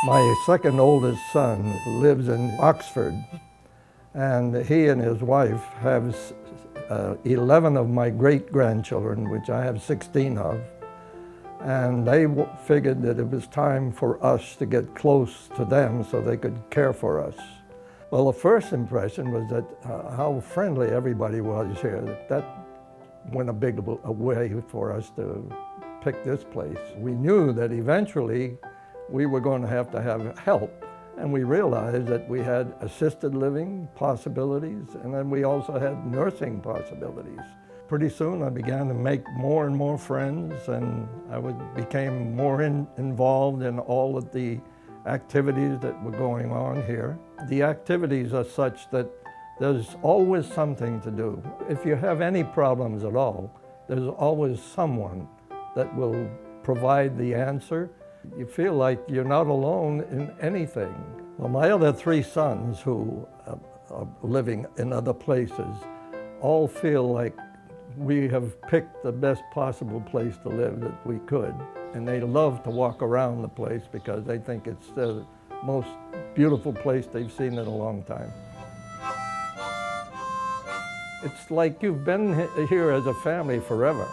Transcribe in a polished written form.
My second oldest son lives in Oxford, and he and his wife have 11 of my great-grandchildren, which I have 16 of, and they figured that it was time for us to get close to them so they could care for us. Well, the first impression was that how friendly everybody was here. That went a big way for us to pick this place. We knew that eventually we were going to have help, and we realized that we had assisted living possibilities, and then we also had nursing possibilities. Pretty soon I began to make more and more friends, and I became more involved in all of the activities that were going on here. The activities are such that there's always something to do. If you have any problems at all, there's always someone that will provide the answer. You feel like you're not alone in anything. Well, my other three sons who are living in other places all feel like we have picked the best possible place to live that we could. And they love to walk around the place because they think it's the most beautiful place they've seen in a long time. It's like you've been here as a family forever.